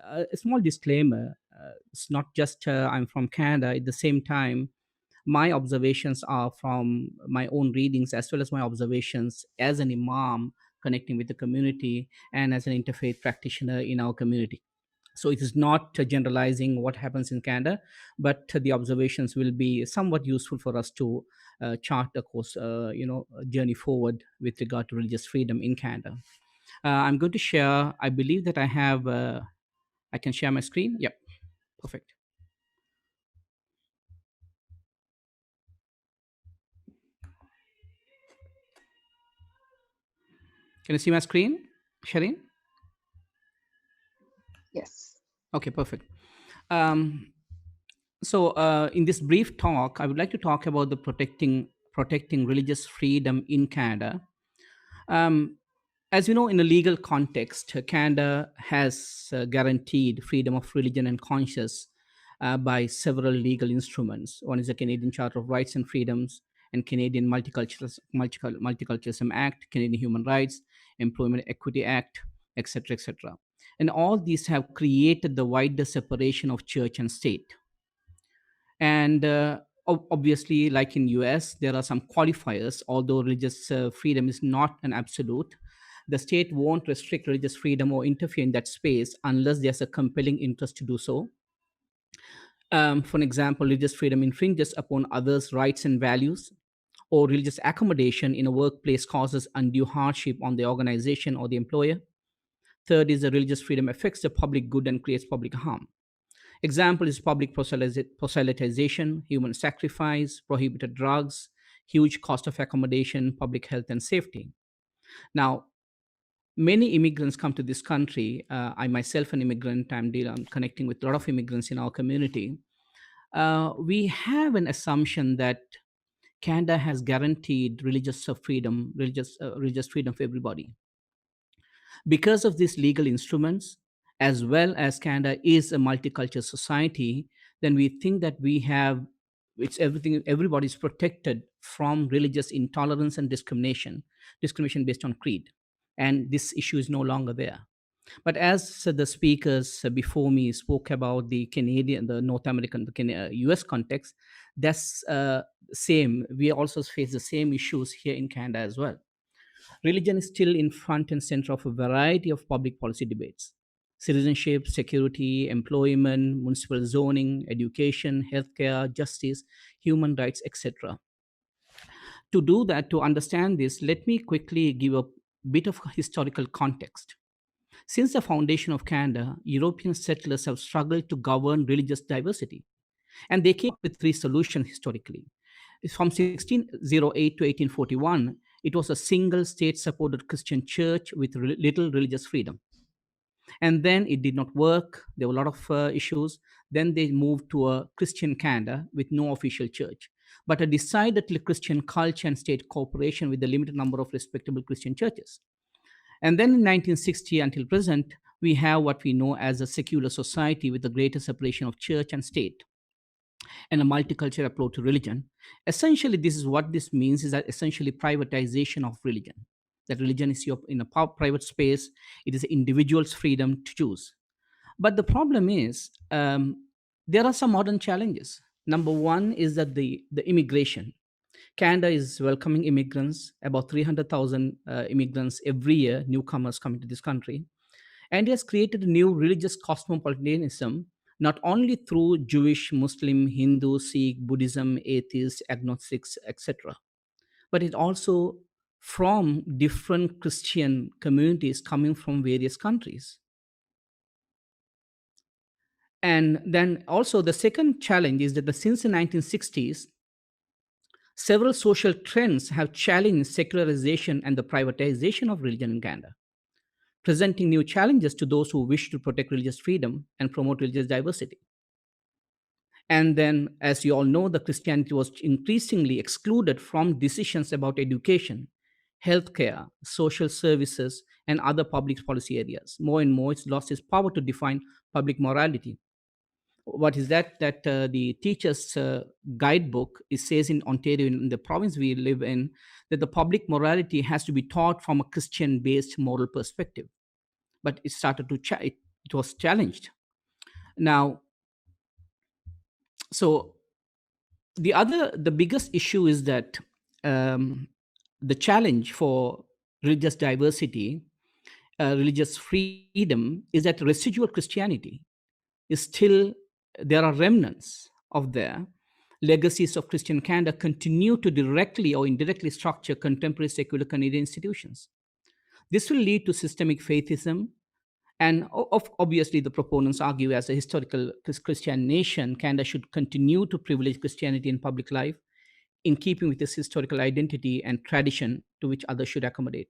a small disclaimer. It's not just I'm from Canada. At the same time, my observations are from my own readings as well as my observations as an imam connecting with the community and as an interfaith practitioner in our community. So it is not generalizing what happens in Canada, but the observations will be somewhat useful for us to chart a course, a journey forward with regard to religious freedom in Canada. I'm going to share. I believe that I have. I can share my screen. Yep, perfect. Can you see my screen, Shireen? Yes. Okay, perfect. Um, in this brief talk, I would like to talk about the protecting religious freedom in Canada. Um, as you know, in a legal context, Canada has guaranteed freedom of religion and conscience by several legal instruments. One is the Canadian Charter of Rights and Freedoms and Canadian Multiculturalism Act, Canadian Human Rights, Employment Equity Act, etc., etc. And all these have created the wider separation of church and state. And obviously, like in US, there are some qualifiers. Although religious freedom is not an absolute, the state won't restrict religious freedom or interfere in that space unless there's a compelling interest to do so. For example, religious freedom infringes upon others' rights and values, or religious accommodation in a workplace causes undue hardship on the organization or the employer. Third is the religious freedom affects the public good and creates public harm. Example is public proselytization, human sacrifice, prohibited drugs, huge cost of accommodation, public health and safety. Now, many immigrants come to this country. I myself an immigrant. I'm connecting with a lot of immigrants in our community. We have an assumption that Canada has guaranteed religious freedom for everybody. Because of these legal instruments, as well as Canada is a multicultural society, then we think that we have it's everything, everybody is protected from religious intolerance and discrimination based on creed. And this issue is no longer there. But as the speakers before me spoke about the North American, US context, that's same. We also face the same issues here in Canada as well. Religion is still in front and center of a variety of public policy debates: citizenship, security, employment, municipal zoning, education, healthcare, justice, human rights, etc. To do that, to understand this, let me quickly give a bit of historical context. Since the foundation of Canada, European settlers have struggled to govern religious diversity, and they came up with three solutions historically. From 1608 to 1841, it was a single state supported Christian church with little religious freedom. And then it did not work. There were a lot of issues. Then they moved to a Christian Canada with no official church, but a decidedly Christian culture and state cooperation with a limited number of respectable Christian churches. And then in 1960 until present, we have what we know as a secular society with a greater separation of church and state and a multicultural approach to religion. Essentially, this is what this means is that essentially privatization of religion. That religion is in a private space. It is individual's freedom to choose. But the problem is there are some modern challenges. Number one is that the immigration. Canada is welcoming immigrants, about 300,000 immigrants every year, newcomers coming to this country. And it has created a new religious cosmopolitanism, not only through Jewish, Muslim, Hindu, Sikh, Buddhism, atheists, agnostics, etc., but it also from different Christian communities coming from various countries. And then also the second challenge is that since the 1960s, several social trends have challenged secularization and the privatization of religion in Canada, presenting new challenges to those who wish to protect religious freedom and promote religious diversity. And then, as you all know, the Christianity was increasingly excluded from decisions about education, healthcare, social services, and other public policy areas. More and more, it's lost its power to define public morality. What is that? That the teacher's guidebook, it says in Ontario, in the province we live in, that the public morality has to be taught from a Christian-based moral perspective. But it started to it was challenged Now, so the biggest issue is that um, the challenge for religious diversity, religious freedom, is that residual Christianity is still, there are remnants of their legacies of Christian Canada continue to directly or indirectly structure contemporary secular Canadian institutions. This will lead to systemic faithism, and obviously, the proponents argue as a historical Christian nation, Canada should continue to privilege Christianity in public life in keeping with its historical identity and tradition to which others should accommodate.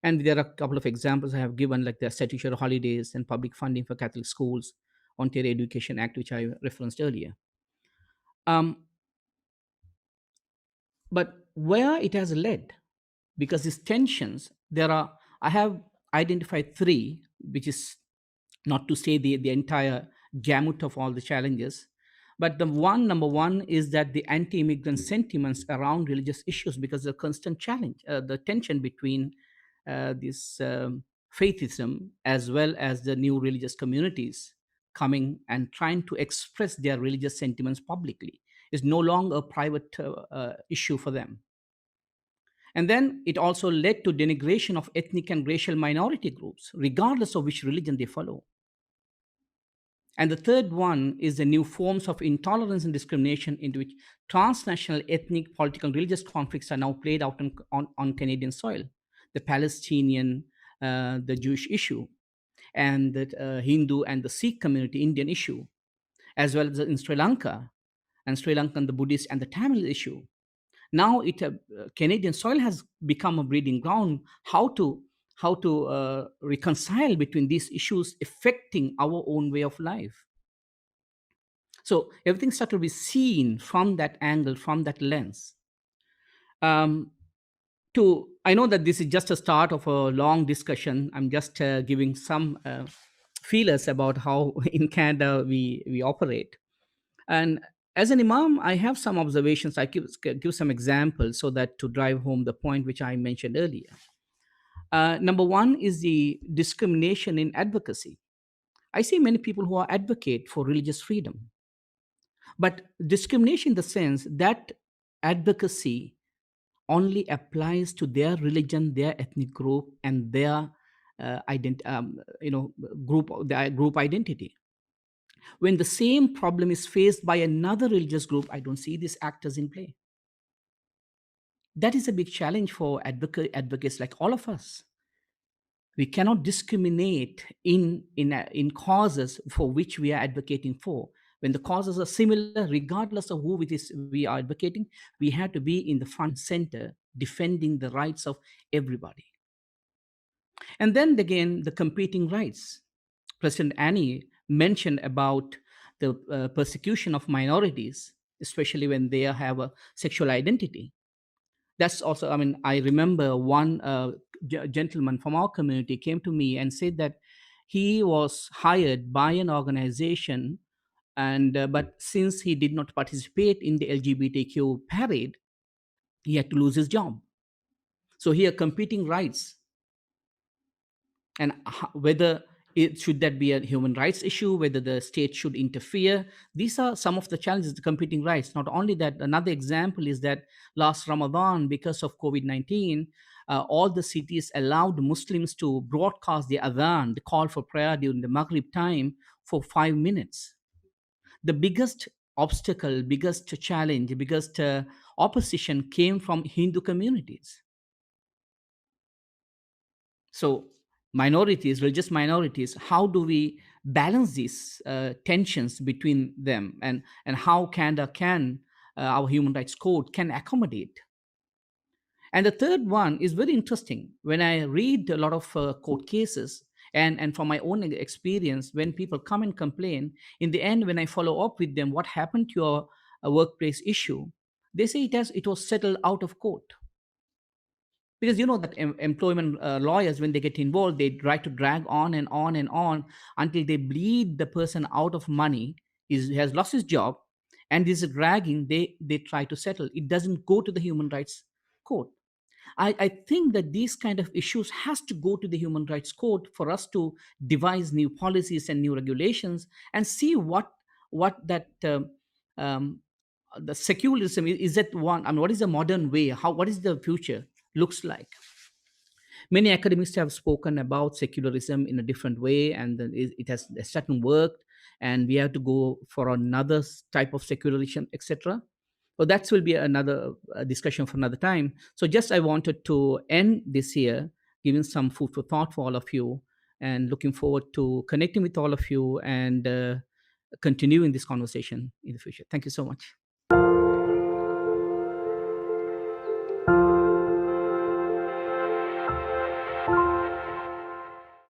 And there are a couple of examples I have given, like the statutory holidays and public funding for Catholic schools, Ontario Education Act, which I referenced earlier. Um, but where it has led, because these tensions, I have identified three, which is not to say the entire gamut of all the challenges. But number one is that the anti-immigrant sentiments around religious issues, because the constant challenge, the tension between this faithism as well as the new religious communities coming and trying to express their religious sentiments publicly is no longer a private issue for them. And then it also led to denigration of ethnic and racial minority groups, regardless of which religion they follow. And the third one is the new forms of intolerance and discrimination into which transnational ethnic, political, and religious conflicts are now played out on Canadian soil. The Palestinian, the Jewish issue, and the Hindu and the Sikh community Indian issue, as well as in Sri Lanka, and Sri Lankan, the Buddhist and the Tamil issue. Now Canadian soil has become a breeding ground. How to reconcile between these issues affecting our own way of life. So everything started to be seen from that angle, from that lens. Um, I know that this is just a start of a long discussion. I'm just giving some feelers about how in Canada we operate. And as an imam, I have some observations. I give some examples so that to drive home the point which I mentioned earlier. Number one is the discrimination in advocacy. I see many people who are advocate for religious freedom, but discrimination in the sense that advocacy only applies to their religion, their ethnic group, and their their group identity. When the same problem is faced by another religious group, I don't see these actors in play. That is a big challenge for advocates like all of us. We cannot discriminate in causes for which we are advocating for. When the causes are similar, regardless of who it is we are advocating, we have to be in the front center defending the rights of everybody. And then again, the competing rights. President Annie mentioned about the persecution of minorities, especially when they have a sexual identity. That's also, I mean, I remember one gentleman from our community came to me and said that he was hired by an organization, and but since he did not participate in the LGBTQ parade, he had to lose his job. So here, competing rights, and whether it should that be a human rights issue, whether the state should interfere. These are some of the challenges to competing rights. Not only that, another example is that last Ramadan, because of COVID-19, all the cities allowed Muslims to broadcast the adhan, the call for prayer during the Maghrib time, for 5 minutes. The biggest obstacle, biggest challenge, biggest opposition came from Hindu communities. So minorities, religious minorities, how do we balance these tensions between them, and how Canada can, our human rights code can accommodate? And the third one is very interesting. When I read a lot of court cases, and from my own experience, when people come and complain, in the end, when I follow up with them, what happened to your workplace issue, they say it was settled out of court. Because you know that employment lawyers, when they get involved, they try to drag on and on and on until they bleed the person out of money, has lost his job, and this is dragging, they try to settle. It doesn't go to the human rights court. I think that these kind of issues has to go to the human rights court for us to devise new policies and new regulations and see what that um, the secularism is that one. I mean, what is the modern way? How what is the future looks like? Many academics have spoken about secularism in a different way, and then it has a certain worked, and we have to go for another type of secularism, etc. Well, that will be another discussion for another time. So, just I wanted to end this here, giving some food for thought for all of you, and looking forward to connecting with all of you and continuing this conversation in the future. Thank you so much.